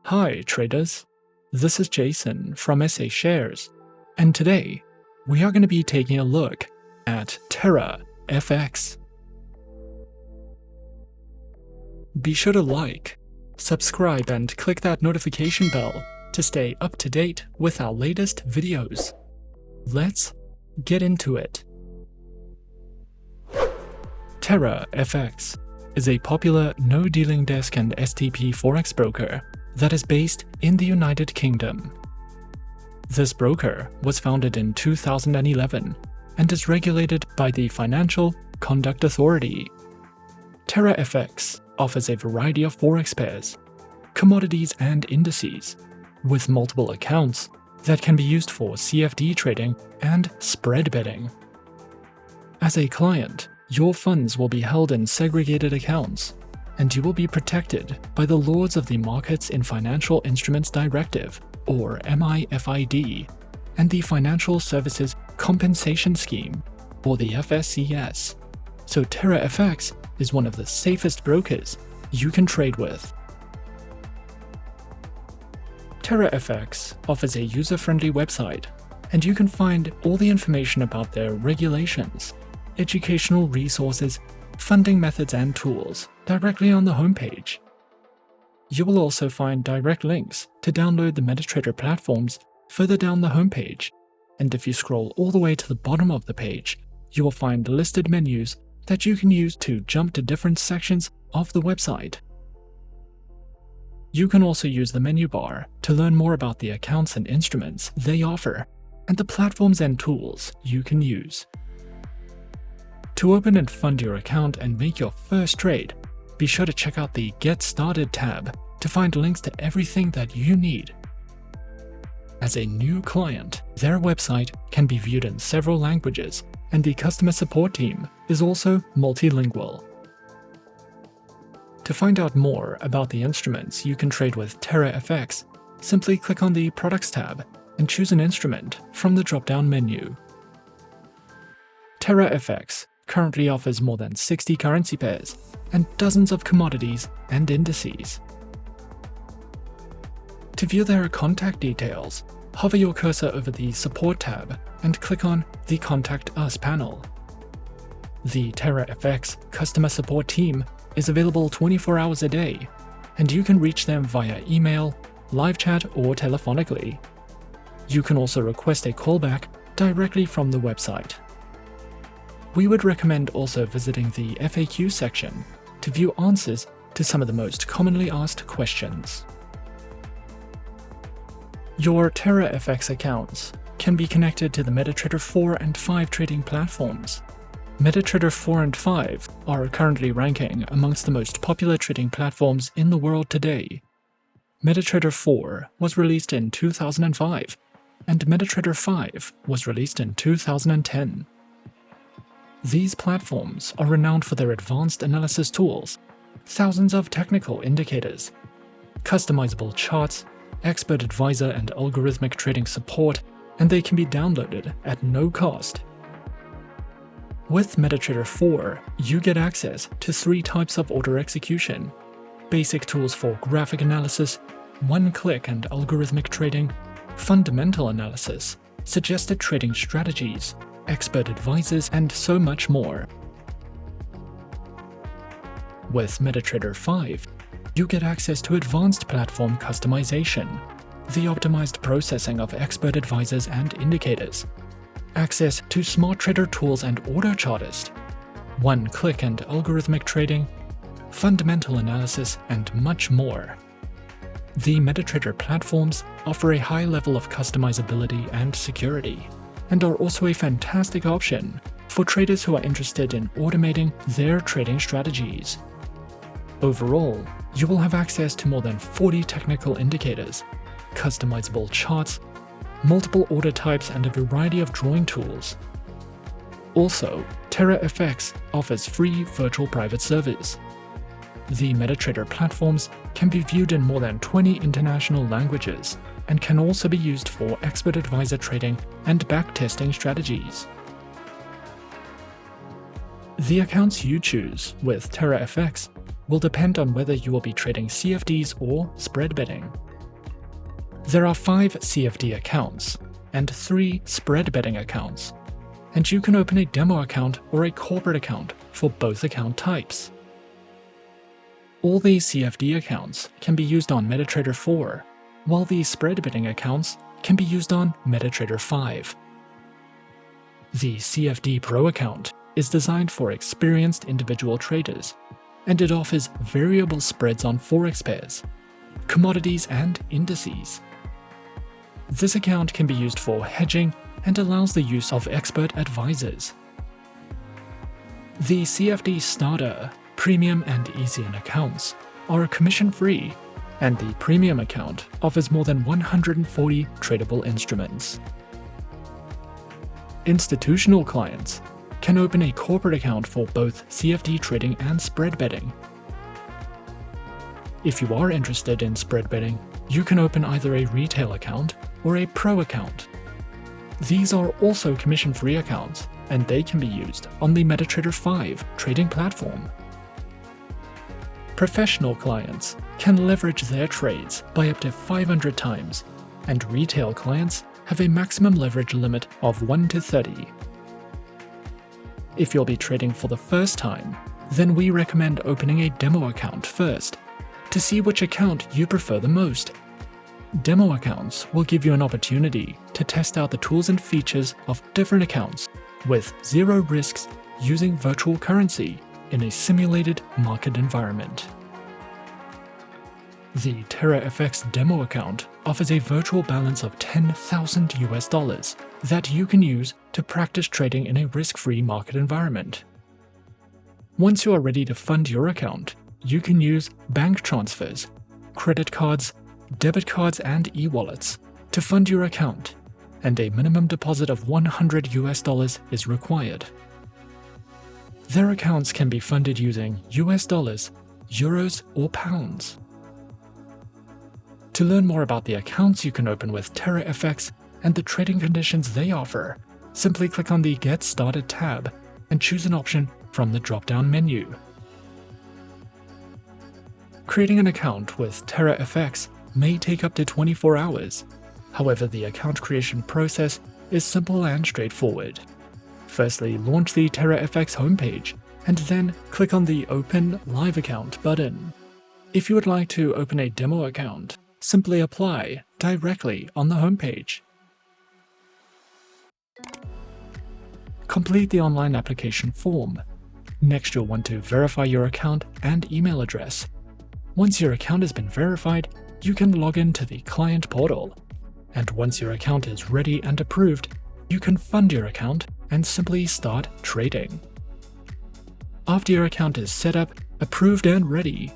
Hi traders, this is Jason from SA Shares, and today we are going to be taking a look at TeraFX. Be sure to like, subscribe and click that notification bell to stay up to date with our latest videos. Let's get into it. TeraFX is a popular no-dealing desk and STP Forex broker that is based in the United Kingdom. This broker was founded in 2011 and is regulated by the Financial Conduct Authority. TeraFX offers a variety of Forex pairs, commodities and indices, with multiple accounts that can be used for CFD trading and spread betting. As a client, your funds will be held in segregated accounts, and you will be protected by the Lords of the Markets in Financial Instruments Directive, or MIFID, and the Financial Services Compensation Scheme, or the FSCS. So TeraFX is one of the safest brokers you can trade with. TeraFX offers a user-friendly website, and you can find all the information about their regulations, educational resources, funding methods and tools directly on the homepage. You will also find direct links to download the MetaTrader platforms further down the homepage, and if you scroll all the way to the bottom of the page, you will find listed menus that you can use to jump to different sections of the website. You can also use the menu bar to learn more about the accounts and instruments they offer, and the platforms and tools you can use. To open and fund your account and make your first trade, be sure to check out the Get Started tab to find links to everything that you need. As a new client, their website can be viewed in several languages, and the customer support team is also multilingual. To find out more about the instruments you can trade with TeraFX, simply click on the Products tab and choose an instrument from the drop-down menu. TeraFX currently offers more than 60 currency pairs and dozens of commodities and indices. To view their contact details, hover your cursor over the Support tab and click on the Contact Us panel. The TeraFX customer support team is available 24 hours a day, and you can reach them via email, live chat, or telephonically. You can also request a callback directly from the website. We would recommend also visiting the FAQ section to view answers to some of the most commonly asked questions. Your TeraFX accounts can be connected to the MetaTrader 4 and 5 trading platforms. MetaTrader 4 and 5 are currently ranking amongst the most popular trading platforms in the world today. MetaTrader 4 was released in 2005, and MetaTrader 5 was released in 2010. These platforms are renowned for their advanced analysis tools, thousands of technical indicators, customizable charts, expert advisor and algorithmic trading support, and they can be downloaded at no cost. With MetaTrader 4, you get access to 3 types of order execution: basic tools for graphic analysis, one-click and algorithmic trading, fundamental analysis, suggested trading strategies, expert advisors, and so much more. With MetaTrader 5, you get access to advanced platform customization, the optimized processing of expert advisors and indicators, access to smart trader tools and order chartist, one-click and algorithmic trading, fundamental analysis, and much more. The MetaTrader platforms offer a high level of customizability and security, and are also a fantastic option for traders who are interested in automating their trading strategies. Overall, you will have access to more than 40 technical indicators, customizable charts, multiple order types, and a variety of drawing tools. Also, TeraFX offers free virtual private servers. The MetaTrader platforms can be viewed in more than 20 international languages, and can also be used for expert advisor trading and backtesting strategies. The accounts you choose with TeraFX will depend on whether you will be trading CFDs or spread betting. There are 5 CFD accounts and 3 spread betting accounts, and you can open a demo account or a corporate account for both account types. All these CFD accounts can be used on MetaTrader 4, while the spread betting accounts can be used on MetaTrader 5. The CFD Pro account is designed for experienced individual traders, and it offers variable spreads on Forex pairs, commodities, and indices. This account can be used for hedging and allows the use of expert advisors. The CFD Starter, Premium, and Easy-In accounts are commission-free, and the Premium account offers more than 140 tradable instruments. Institutional clients can open a corporate account for both CFD trading and spread betting. If you are interested in spread betting, you can open either a retail account or a pro account. These are also commission-free accounts, and they can be used on the MetaTrader 5 trading platform. Professional clients can leverage their trades by up to 500 times, and retail clients have a maximum leverage limit of 1 to 30. If you'll be trading for the first time, then we recommend opening a demo account first to see which account you prefer the most. Demo accounts will give you an opportunity to test out the tools and features of different accounts with zero risks using virtual currency in a simulated market environment. The TeraFX demo account offers a virtual balance of $10,000 that you can use to practice trading in a risk-free market environment. Once you are ready to fund your account, you can use bank transfers, credit cards, debit cards, and e-wallets to fund your account, and a minimum deposit of $100 is required. Their accounts can be funded using US dollars, euros, or pounds. To learn more about the accounts you can open with TeraFX and the trading conditions they offer, simply click on the Get Started tab and choose an option from the drop-down menu. Creating an account with TeraFX may take up to 24 hours. However, the account creation process is simple and straightforward. Firstly, launch the TeraFX homepage, and then click on the Open Live Account button. If you would like to open a demo account, simply apply directly on the homepage. Complete the online application form. Next, you'll want to verify your account and email address. Once your account has been verified, you can log into the client portal. And once your account is ready and approved, you can fund your account and simply start trading. After your account is set up, approved, and ready,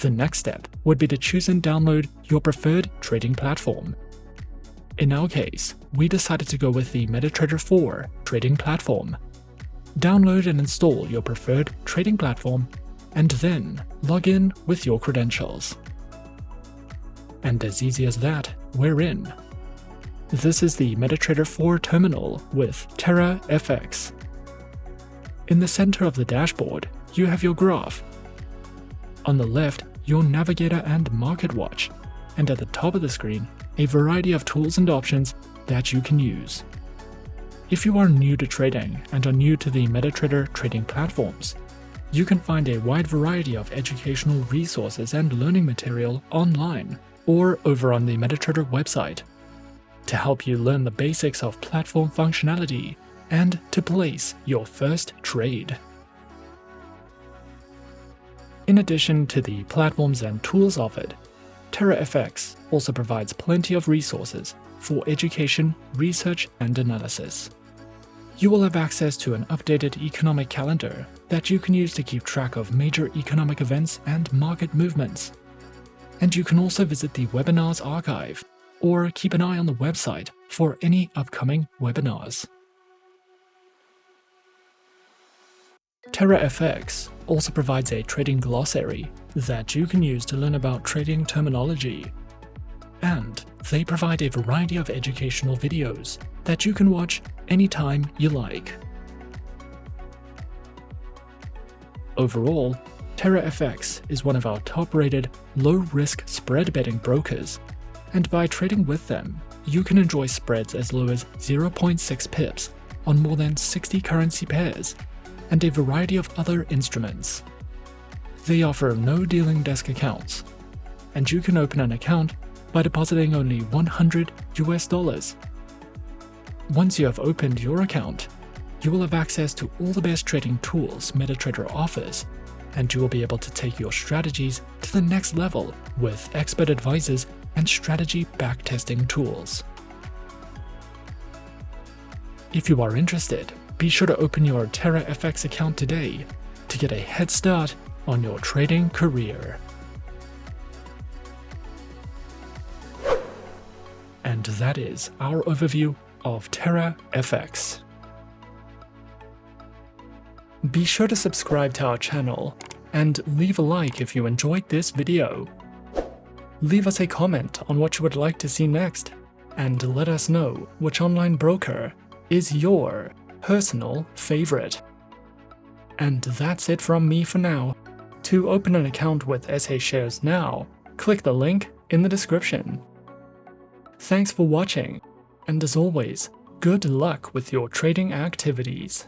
the next step would be to choose and download your preferred trading platform. In our case, we decided to go with the MetaTrader 4 trading platform. Download and install your preferred trading platform, and then log in with your credentials. And as easy as that, we're in. This is the MetaTrader 4 terminal with TeraFX. In the center of the dashboard, you have your graph. On the left, your navigator and market watch, and at the top of the screen, a variety of tools and options that you can use. If you are new to trading and are new to the MetaTrader trading platforms, you can find a wide variety of educational resources and learning material online or over on the MetaTrader website to help you learn the basics of platform functionality and to place your first trade. In addition to the platforms and tools offered, TeraFX also provides plenty of resources for education, research, and analysis. You will have access to an updated economic calendar that you can use to keep track of major economic events and market movements. And you can also visit the webinars archive or keep an eye on the website for any upcoming webinars. TeraFX also provides a trading glossary that you can use to learn about trading terminology. And they provide a variety of educational videos that you can watch anytime you like. Overall, TeraFX is one of our top-rated, low-risk spread betting brokers, And by trading with them, you can enjoy spreads as low as 0.6 pips on more than 60 currency pairs and a variety of other instruments. They offer no dealing desk accounts, and you can open an account by depositing only $100. Once you have opened your account, you will have access to all the best trading tools MetaTrader offers, and you will be able to take your strategies to the next level with expert advisors and strategy backtesting tools. If you are interested, be sure to open your TeraFX account today to get a head start on your trading career. And that is our overview of TeraFX. Be sure to subscribe to our channel and leave a like if you enjoyed this video. Leave us a comment on what you would like to see next, and let us know which online broker is your personal favorite. And that's it from me for now. To open an account with SA Shares now, click the link in the description. Thanks for watching, and as always, good luck with your trading activities.